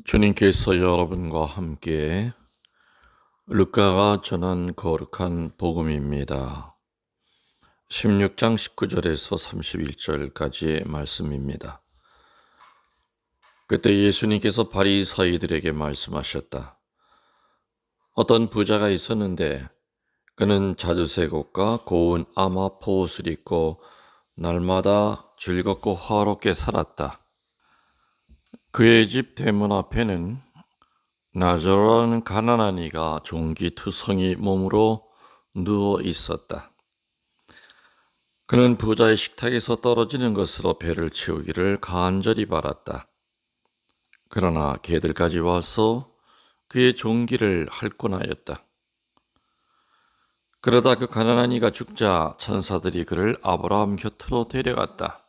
주님께서 여러분과 함께 루카가 전한 거룩한 복음입니다. 16장 19절에서 31절까지의 말씀입니다. 그때 예수님께서 바리사이들에게 말씀하셨다. 어떤 부자가 있었는데 그는 자주색 옷과 고운 아마포 옷을 입고 날마다 즐겁고 화롭게 살았다. 그의 집 대문 앞에는 나자로라는 가난한 이가 종기투성이 몸으로 누워 있었다. 그는 부자의 식탁에서 떨어지는 것으로 배를 채우기를 간절히 바랐다. 그러나 개들까지 와서 그의 종기를 핥곤 하였다. 그러다 그 가난한 이가 죽자 천사들이 그를 아브라함 곁으로 데려갔다.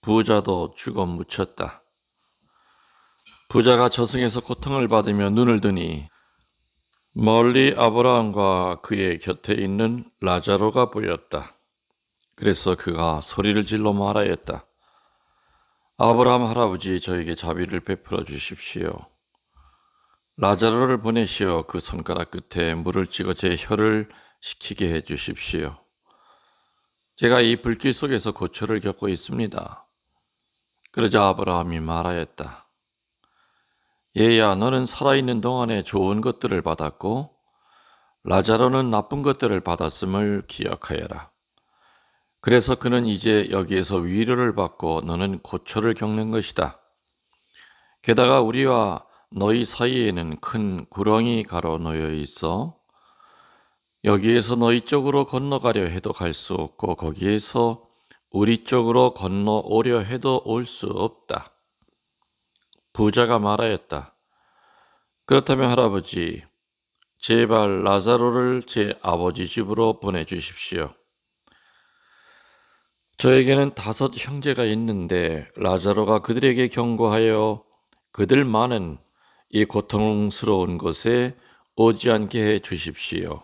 부자도 죽어 묻혔다. 부자가 저승에서 고통을 받으며 눈을 드니 멀리 아브라함과 그의 곁에 있는 라자로가 보였다. 그래서 그가 소리를 질러 말하였다. 아브라함 할아버지, 저에게 자비를 베풀어 주십시오. 라자로를 보내시어 그 손가락 끝에 물을 찍어 제 혀를 식히게 해 주십시오. 제가 이 불길 속에서 고초를 겪고 있습니다. 그러자 아브라함이 말하였다. 얘야, 너는 살아있는 동안에 좋은 것들을 받았고 라자로는 나쁜 것들을 받았음을 기억하여라. 그래서 그는 이제 여기에서 위로를 받고 너는 고초를 겪는 것이다. 게다가 우리와 너희 사이에는 큰 구렁이 가로놓여 있어 여기에서 너희 쪽으로 건너가려 해도 갈 수 없고 거기에서 우리 쪽으로 건너오려 해도 올 수 없다. 부자가 말하였다. 그렇다면 할아버지, 제발 라자로를 제 아버지 집으로 보내주십시오. 저에게는 5 형제가 있는데 라자로가 그들에게 경고하여 그들만은 이 고통스러운 곳에 오지 않게 해 주십시오.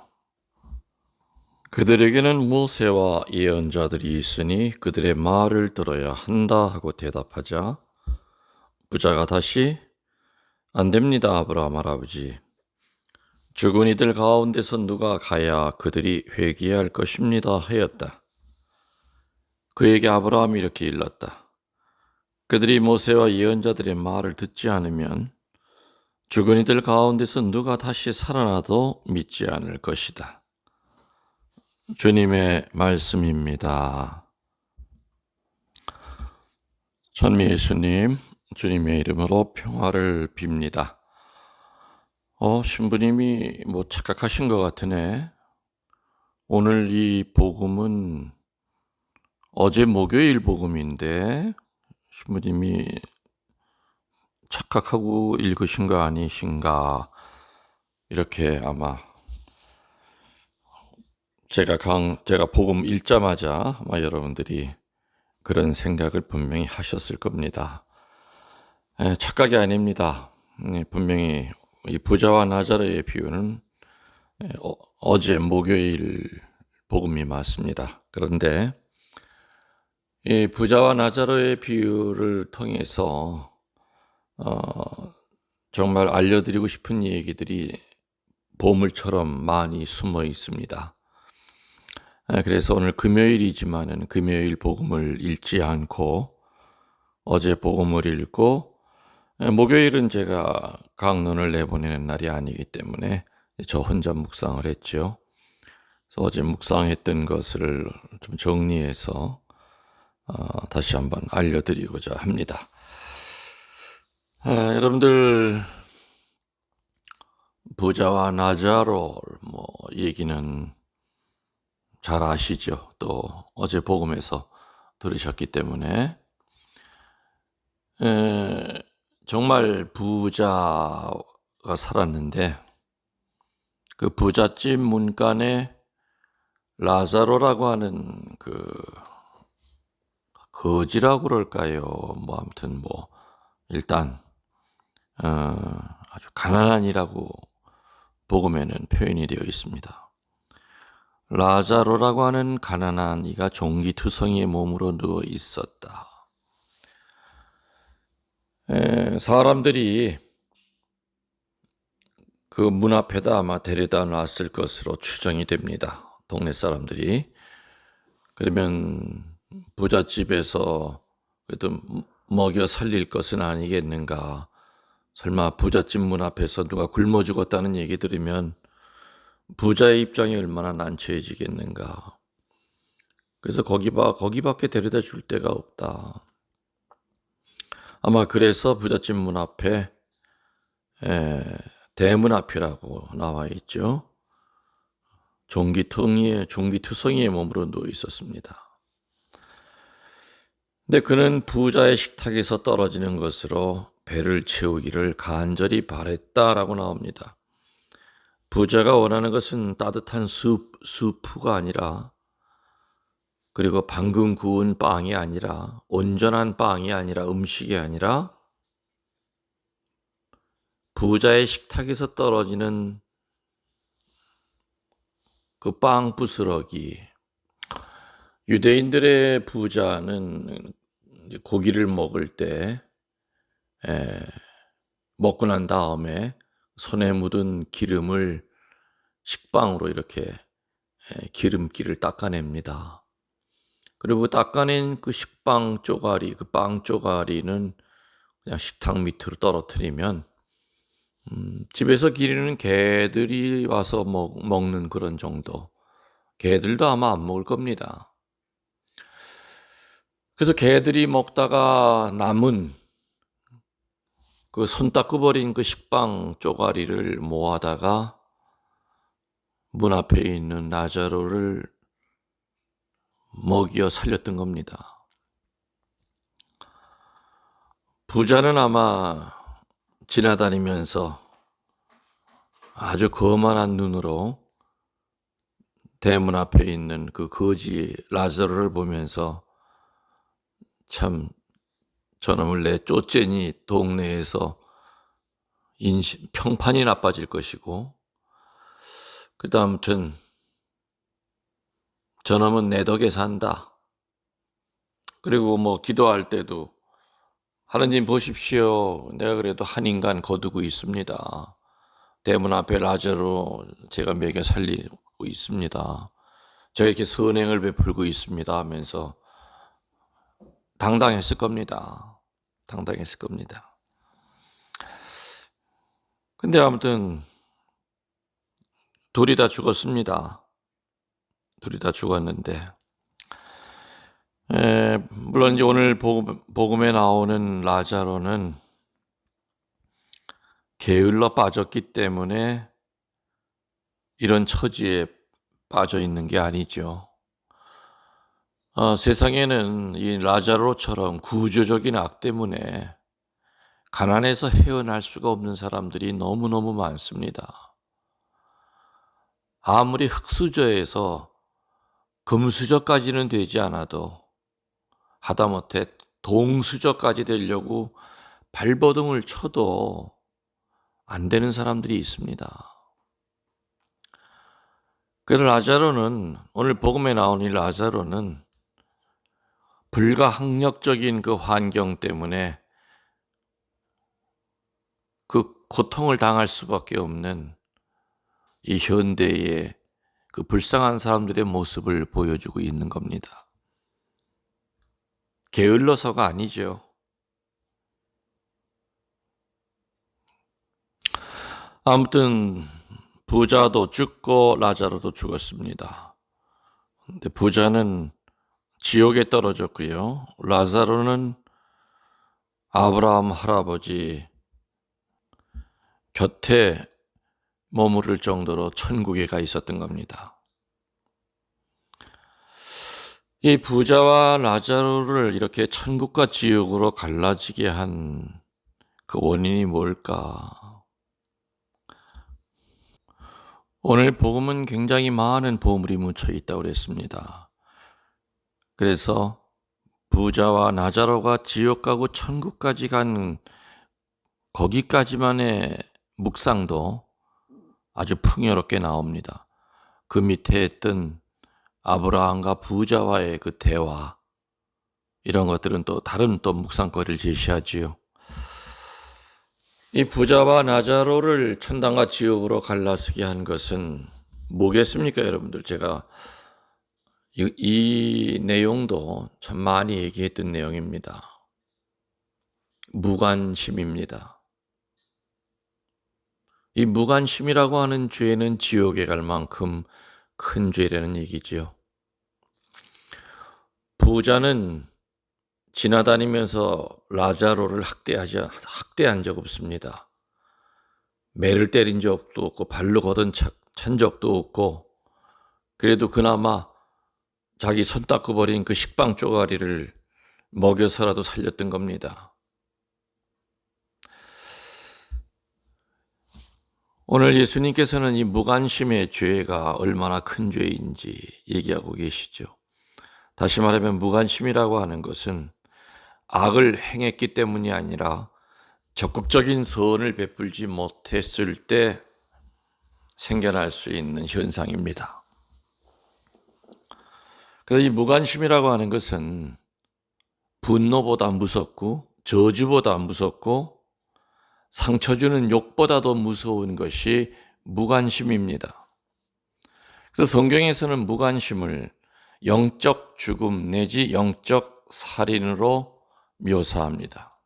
그들에게는 모세와 예언자들이 있으니 그들의 말을 들어야 한다 하고 대답하자 부자가 다시 안 됩니다, 아브라함 할아버지. 죽은 이들 가운데서 누가 가야 그들이 회개할 것입니다 하였다. 그에게 아브라함이 이렇게 일렀다. 그들이 모세와 예언자들의 말을 듣지 않으면 죽은 이들 가운데서 누가 다시 살아나도 믿지 않을 것이다. 주님의 말씀입니다. 전미 예수님, 주님의 이름으로 평화를 빕니다. 신부님이 착각하신 것 같으네. 오늘 이 복음은 어제 목요일 복음인데 신부님이 착각하고 읽으신 거 아니신가, 이렇게 아마 제가 복음 읽자마자 아마 여러분들이 그런 생각을 분명히 하셨을 겁니다. 착각이 아닙니다. 분명히 이 부자와 나자로의 비유는 어제 목요일 복음이 맞습니다. 그런데 이 부자와 나자로의 비유를 통해서 정말 알려드리고 싶은 얘기들이 보물처럼 많이 숨어 있습니다. 그래서 오늘 금요일이지만은 금요일 복음을 읽지 않고 어제 복음을 읽고 목요일은 제가 강론을 내보내는 날이 아니기 때문에 저 혼자 묵상을 했죠. 그래서 어제 묵상했던 것을 좀 정리해서 다시 한번 알려드리고자 합니다. 여러분들 부자와 나자로 얘기는 잘 아시죠? 또 어제 복음에서 들으셨기 때문에 정말 부자가 살았는데 그 부잣집 문간에 라자로라고 하는 그 거지라고 그럴까요? 아무튼 일단 아주 가난한이라고 복음에는 표현이 되어 있습니다. 라자로라고 하는 가난한 이가 종기투성이의 몸으로 누워 있었다. 사람들이 그 문 앞에다 아마 데려다 놨을 것으로 추정이 됩니다. 동네 사람들이. 그러면 부잣집에서 그래도 먹여 살릴 것은 아니겠는가. 설마 부잣집 문 앞에서 누가 굶어 죽었다는 얘기 들으면 부자의 입장이 얼마나 난처해지겠는가. 그래서 거기밖에 데려다 줄 데가 없다. 아마 그래서 부잣집 문 앞에 대문 앞이라고 나와 있죠. 종기투성이의 몸으로 누워 있었습니다. 근데 그는 부자의 식탁에서 떨어지는 것으로 배를 채우기를 간절히 바랬다라고 나옵니다. 부자가 원하는 것은 따뜻한 수프가 아니라, 그리고 방금 구운 빵이 아니라, 온전한 빵이 아니라, 음식이 아니라 부자의 식탁에서 떨어지는 그 빵 부스러기. 유대인들의 부자는 고기를 먹을 때 먹고 난 다음에 손에 묻은 기름을 식빵으로 이렇게 기름기를 닦아냅니다. 그리고 닦아낸 그 식빵 쪼가리, 그 빵 쪼가리는 그냥 식탁 밑으로 떨어뜨리면 집에서 기르는 개들이 와서 먹는 그런 정도. 개들도 아마 안 먹을 겁니다. 그래서 개들이 먹다가 남은 그 손 닦고 버린 그 식빵 쪼가리를 모아다가 문 앞에 있는 나자로를 먹여 살렸던 겁니다. 부자는 아마 지나다니면서 아주 거만한 눈으로 대문 앞에 있는 그 거지 라자로를 보면서 참 저놈을 내 쫓제니 동네에서 평판이 나빠질 것이고, 그다음부터는 저놈은 내 덕에 산다. 그리고 뭐 기도할 때도 하느님 보십시오. 내가 그래도 한 인간 거두고 있습니다. 대문 앞에 라자로 제가 먹여 살리고 있습니다. 저에게 선행을 베풀고 있습니다 하면서 당당했을 겁니다. 당당했을 겁니다. 근데 아무튼 둘이 다 죽었습니다. 둘이 다 죽었는데, 물론 이제 오늘 복음에 나오는 라자로는 게을러 빠졌기 때문에 이런 처지에 빠져 있는 게 아니죠. 세상에는 이 라자로처럼 구조적인 악 때문에 가난에서 헤어날 수가 없는 사람들이 너무너무 많습니다. 아무리 흙수저에서 금수저까지는 되지 않아도 하다못해 동수저까지 되려고 발버둥을 쳐도 안 되는 사람들이 있습니다. 그래서 라자로는, 오늘 복음에 나온 이 라자로는 불가항력적인 그 환경 때문에 그 고통을 당할 수밖에 없는 이 현대의 그 불쌍한 사람들의 모습을 보여주고 있는 겁니다. 게을러서가 아니죠. 아무튼 부자도 죽고 라자로도 죽었습니다. 근데 부자는 지옥에 떨어졌고요. 라자로는 아브라함 할아버지 곁에 머무를 정도로 천국에 가 있었던 겁니다. 이 부자와 라자로를 이렇게 천국과 지옥으로 갈라지게 한 그 원인이 뭘까? 오늘 복음은 굉장히 많은 보물이 묻혀 있다고 그랬습니다. 그래서 부자와 라자로가 지옥 가고 천국까지 간 거기까지만의 묵상도 아주 풍요롭게 나옵니다. 그 밑에 있던 아브라함과 부자와의 그 대화, 이런 것들은 또 다른 또 묵상거리를 제시하지요. 이 부자와 나자로를 천당과 지옥으로 갈라서게 한 것은 뭐겠습니까, 여러분들? 제가 이 내용도 참 많이 얘기했던 내용입니다. 무관심입니다. 이 무관심이라고 하는 죄는 지옥에 갈 만큼 큰 죄라는 얘기지요. 부자는 지나다니면서 라자로를 학대한 적 없습니다. 매를 때린 적도 없고 발로 찬 적도 없고, 그래도 그나마 자기 손 닦고 버린 그 식빵 쪼가리를 먹여서라도 살렸던 겁니다. 오늘 예수님께서는 이 무관심의 죄가 얼마나 큰 죄인지 얘기하고 계시죠. 다시 말하면 무관심이라고 하는 것은 악을 행했기 때문이 아니라 적극적인 선을 베풀지 못했을 때 생겨날 수 있는 현상입니다. 그래서 이 무관심이라고 하는 것은 분노보다 무섭고 저주보다 무섭고 상처 주는 욕보다도 무서운 것이 무관심입니다. 그래서 성경에서는 무관심을 영적 죽음 내지 영적 살인으로 묘사합니다.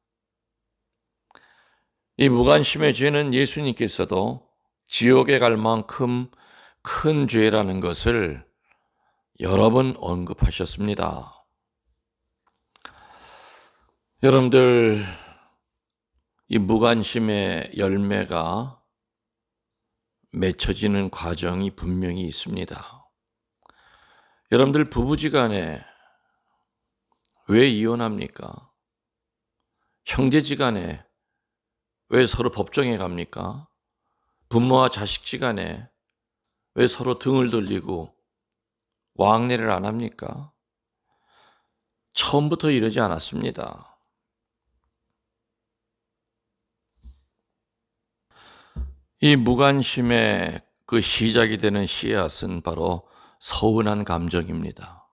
이 무관심의 죄는 예수님께서도 지옥에 갈 만큼 큰 죄라는 것을 여러 번 언급하셨습니다. 여러분들, 이 무관심의 열매가 맺혀지는 과정이 분명히 있습니다. 여러분들 부부지간에 왜 이혼합니까? 형제지간에 왜 서로 법정에 갑니까? 부모와 자식지간에 왜 서로 등을 돌리고 왕래를 안 합니까? 처음부터 이러지 않았습니다. 이 무관심의 그 시작이 되는 씨앗은 바로 서운한 감정입니다.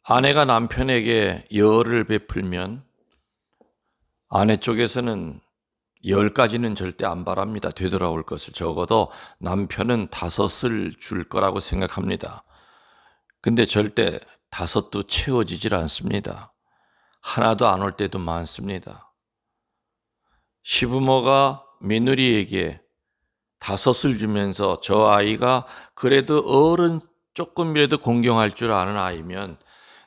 아내가 남편에게 열을 베풀면 아내 쪽에서는 10가지는 절대 안 바랍니다. 되돌아올 것을. 적어도 남편은 5을 줄 거라고 생각합니다. 근데 절대 5도 채워지질 않습니다. 하나도 안 올 때도 많습니다. 시부모가 며느리에게 5을 주면서 저 아이가 그래도 어른 조금이라도 공경할 줄 아는 아이면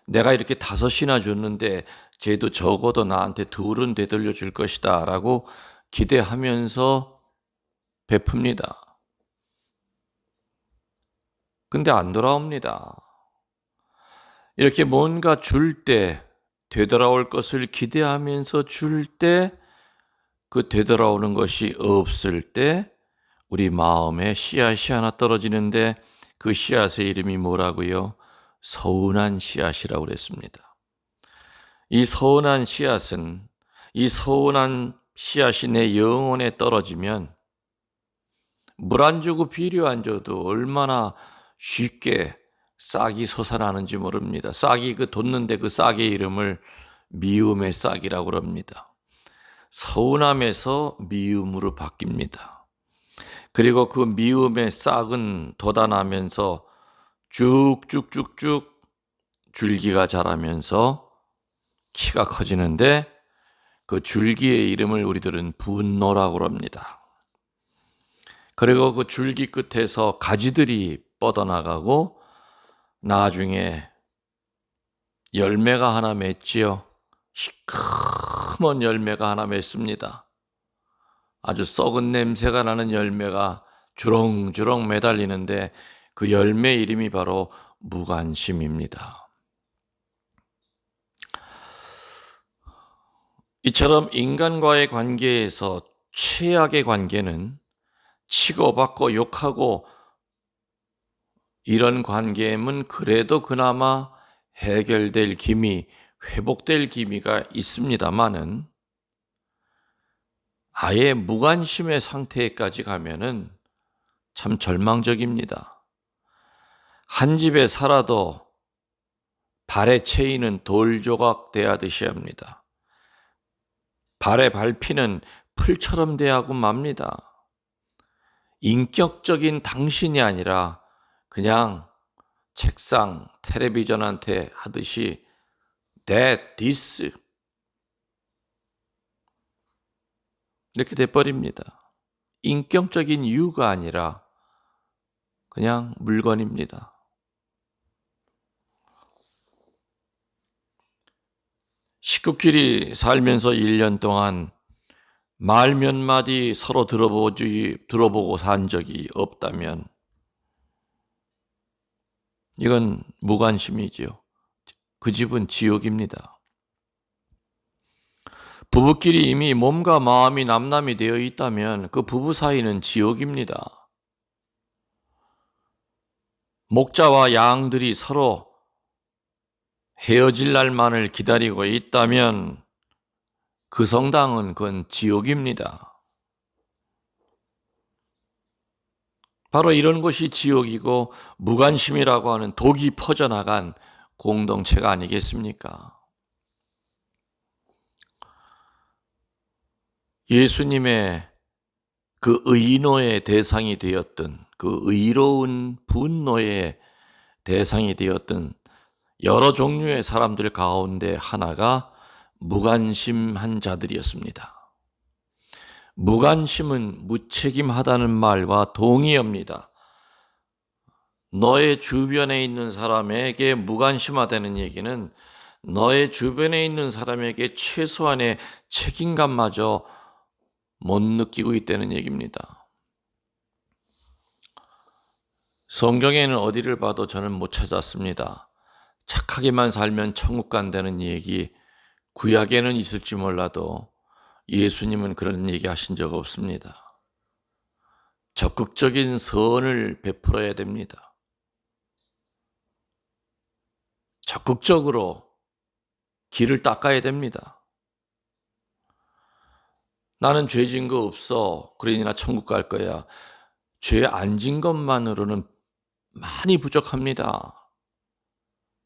내가 이렇게 5이나 줬는데 쟤도 적어도 나한테 2은 되돌려 줄 것이다 라고 기대하면서 베풉니다. 근데 안 돌아옵니다. 이렇게 뭔가 줄 때, 되돌아올 것을 기대하면서 줄 때, 그 되돌아오는 것이 없을 때 우리 마음에 씨앗이 하나 떨어지는데 그 씨앗의 이름이 뭐라고요? 서운한 씨앗이라고 그랬습니다. 이 서운한 씨앗은, 이 서운한 씨앗이 내 영혼에 떨어지면 물 안 주고 비료 안 줘도 얼마나 쉽게 싹이 솟아나는지 모릅니다. 싹이 돋는데 그 싹의 이름을 미움의 싹이라고 합니다. 서운함에서 미움으로 바뀝니다. 그리고 그 미움의 싹은 돋아나면서 쭉쭉쭉쭉 줄기가 자라면서 키가 커지는데 그 줄기의 이름을 우리들은 분노라고 합니다. 그리고 그 줄기 끝에서 가지들이 뻗어나가고 나중에 열매가 하나 맺지요. 시커먼 열매가 하나 맺습니다. 아주 썩은 냄새가 나는 열매가 주렁주렁 매달리는데 그 열매 이름이 바로 무관심입니다. 이처럼 인간과의 관계에서 최악의 관계는 치고받고 욕하고 이런 관계임은 그래도 그나마 해결될 기미, 회복될 기미가 있습니다마는 아예 무관심의 상태까지 가면은 참 절망적입니다. 한 집에 살아도 발에 채이는 돌조각 대하듯이 합니다. 발에 밟히는 풀처럼 대하고 맙니다. 인격적인 당신이 아니라 그냥 책상, 텔레비전한테 하듯이 that, this 이렇게 돼버립니다. 인격적인 이유가 아니라 그냥 물건입니다. 식구끼리 살면서 1년 동안 말 몇 마디 서로 들어보고 산 적이 없다면 이건 무관심이지요. 그 집은 지옥입니다. 부부끼리 이미 몸과 마음이 남남이 되어 있다면 그 부부 사이는 지옥입니다. 목자와 양들이 서로 헤어질 날만을 기다리고 있다면 그 성당은 그건 지옥입니다. 바로 이런 것이 지옥이고 무관심이라고 하는 독이 퍼져나간 공동체가 아니겠습니까? 예수님의 그 의노의 대상이 되었던 그 의로운 분노의 대상이 되었던 여러 종류의 사람들 가운데 하나가 무관심한 자들이었습니다. 무관심은 무책임하다는 말과 동의어입니다. 너의 주변에 있는 사람에게 무관심하다는 얘기는 너의 주변에 있는 사람에게 최소한의 책임감마저 못 느끼고 있다는 얘기입니다. 성경에는 어디를 봐도 저는 못 찾았습니다. 착하게만 살면 천국 간다는 얘기, 구약에는 있을지 몰라도 예수님은 그런 얘기 하신 적 없습니다. 적극적인 선을 베풀어야 됩니다. 적극적으로 길을 닦아야 됩니다. 나는 죄 진 거 없어. 그러니 나 천국 갈 거야. 죄 안 진 것만으로는 많이 부족합니다.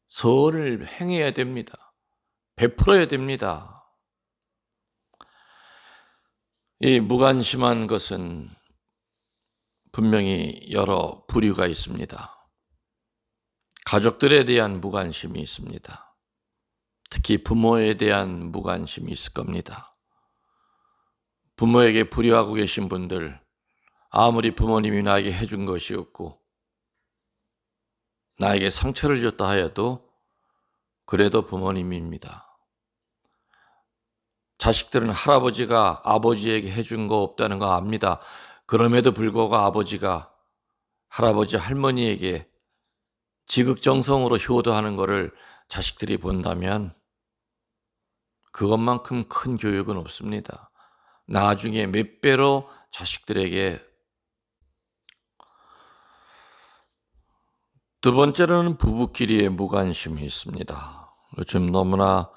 선을 행해야 됩니다. 베풀어야 됩니다. 이 무관심한 것은 분명히 여러 부류가 있습니다. 가족들에 대한 무관심이 있습니다. 특히 부모에 대한 무관심이 있을 겁니다. 부모에게 불효하고 계신 분들, 아무리 부모님이 나에게 해준 것이 없고 나에게 상처를 줬다 하여도 그래도 부모님입니다. 자식들은 할아버지가 아버지에게 해준 거 없다는 거 압니다. 그럼에도 불구하고 아버지가 할아버지 할머니에게 지극정성으로 효도하는 것을 자식들이 본다면 그것만큼 큰 교육은 없습니다. 나중에 몇 배로 자식들에게. 두 번째로는 부부끼리의 무관심이 있습니다. 요즘 너무나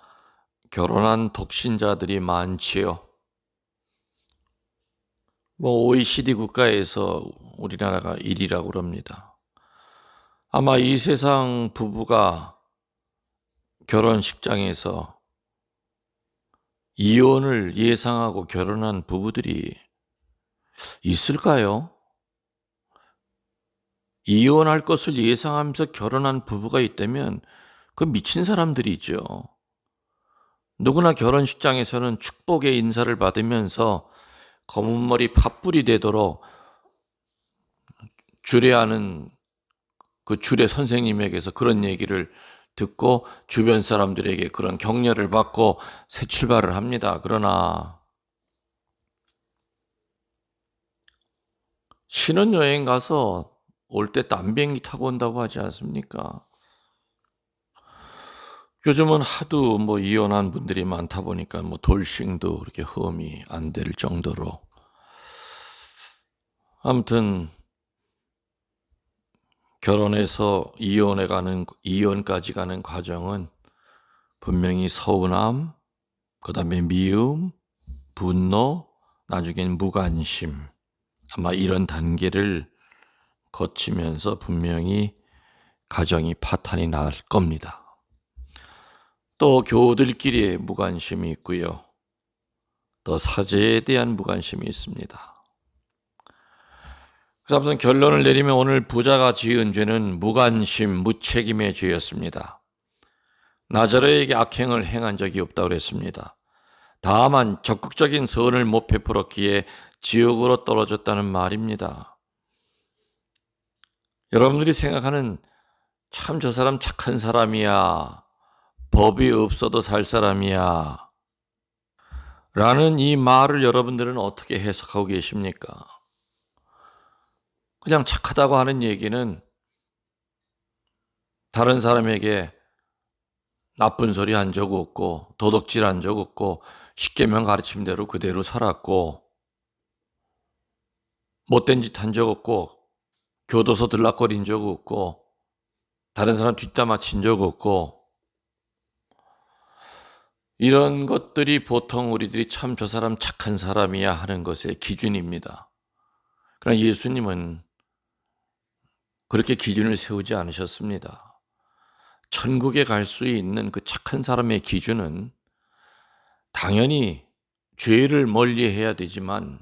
결혼한 독신자들이 많지요. OECD 국가에서 우리나라가 1위라고 그럽니다. 아마 이 세상 부부가 결혼식장에서 이혼을 예상하고 결혼한 부부들이 있을까요? 이혼할 것을 예상하면서 결혼한 부부가 있다면 그 미친 사람들이죠. 누구나 결혼식장에서는 축복의 인사를 받으면서 검은 머리 팥불이 되도록 주례하는 그 주례 선생님에게서 그런 얘기를 듣고 주변 사람들에게 그런 격려를 받고 새 출발을 합니다. 그러나 신혼여행 가서 올 때 딴 비행기 타고 온다고 하지 않습니까? 요즘은 하도 이혼한 분들이 많다 보니까 돌싱도 그렇게 험이 안 될 정도로. 아무튼 결혼해서 이혼까지 가는 과정은 분명히 서운함, 그다음에 미움, 분노, 나중엔 무관심, 아마 이런 단계를 거치면서 분명히 가정이 파탄이 날 겁니다. 또 교우들끼리의 무관심이 있고요. 또 사제에 대한 무관심이 있습니다. 그래서 아무튼 결론을 내리면 오늘 부자가 지은 죄는 무관심, 무책임의 죄였습니다. 나자로에게 악행을 행한 적이 없다고 그랬습니다. 다만 적극적인 선을 못 베풀었기에 지옥으로 떨어졌다는 말입니다. 여러분들이 생각하는 참 저 사람 착한 사람이야, 법이 없어도 살 사람이야 라는 이 말을 여러분들은 어떻게 해석하고 계십니까? 그냥 착하다고 하는 얘기는 다른 사람에게 나쁜 소리 한 적 없고 도둑질 한 적 없고 십계명 가르침대로 그대로 살았고 못된 짓 한 적 없고 교도소 들락거린 적 없고 다른 사람 뒷담화 친 적 없고 이런 것들이 보통 우리들이 참 저 사람 착한 사람이야 하는 것의 기준입니다. 그러나 예수님은 그렇게 기준을 세우지 않으셨습니다. 천국에 갈 수 있는 그 착한 사람의 기준은 당연히 죄를 멀리해야 되지만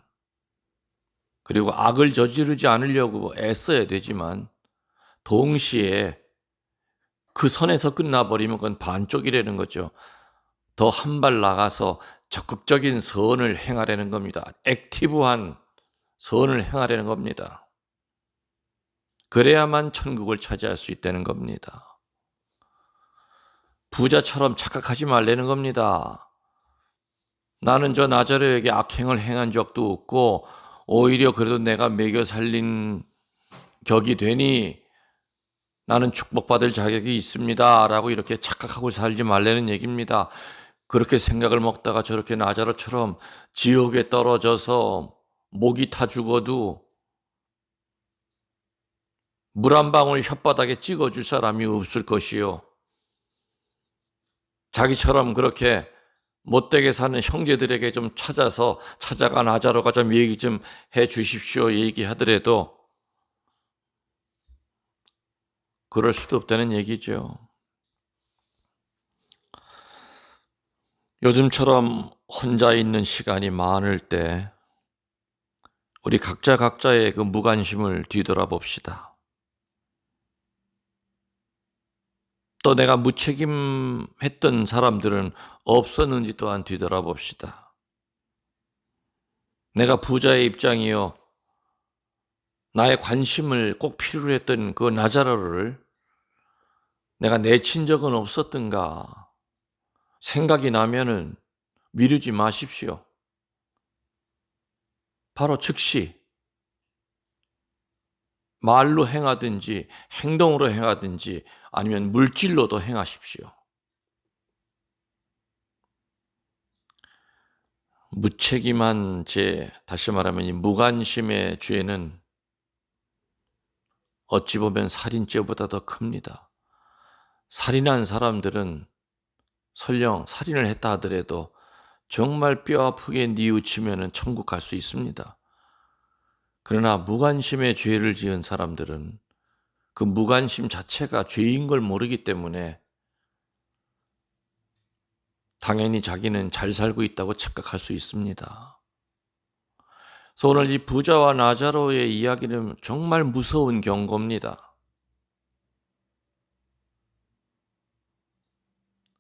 그리고 악을 저지르지 않으려고 애써야 되지만 동시에 그 선에서 끝나버리면 그건 반쪽이라는 거죠. 더 한 발 나가서 적극적인 선을 행하려는 겁니다. 액티브한 선을 행하려는 겁니다. 그래야만 천국을 차지할 수 있다는 겁니다. 부자처럼 착각하지 말라는 겁니다. 나는 저 나자로에게 악행을 행한 적도 없고 오히려 그래도 내가 먹여 살린 격이 되니 나는 축복받을 자격이 있습니다 라고 이렇게 착각하고 살지 말라는 얘기입니다. 그렇게 생각을 먹다가 저렇게 나자로처럼 지옥에 떨어져서 목이 타 죽어도 물 한 방울 혓바닥에 찍어줄 사람이 없을 것이요. 자기처럼 그렇게 못되게 사는 형제들에게 좀 찾아가 나자로가 좀 얘기 좀 해 주십시오 얘기하더라도 그럴 수도 없다는 얘기죠. 요즘처럼 혼자 있는 시간이 많을 때 우리 각자의 그 무관심을 뒤돌아봅시다. 또 내가 무책임했던 사람들은 없었는지 또한 뒤돌아봅시다. 내가 부자의 입장이요. 나의 관심을 꼭 필요로 했던 그 나자로를 내가 내친 적은 없었던가 생각이 나면은 미루지 마십시오. 바로 즉시 말로 행하든지 행동으로 행하든지 아니면 물질로도 행하십시오. 무책임한 죄, 다시 말하면 이 무관심의 죄는 어찌 보면 살인죄보다 더 큽니다. 살인한 사람들은 설령 살인을 했다 하더라도 정말 뼈 아프게 뉘우치면 천국 갈 수 있습니다. 그러나 무관심의 죄를 지은 사람들은 그 무관심 자체가 죄인 걸 모르기 때문에 당연히 자기는 잘 살고 있다고 착각할 수 있습니다. 그래서 오늘 이 부자와 나자로의 이야기는 정말 무서운 경고입니다.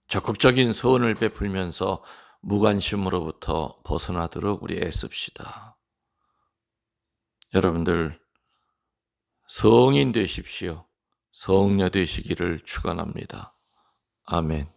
적극적인 선을 베풀면서 무관심으로부터 벗어나도록 우리 애씁시다. 여러분들 성인 되십시오. 성녀 되시기를 축원합니다. 아멘.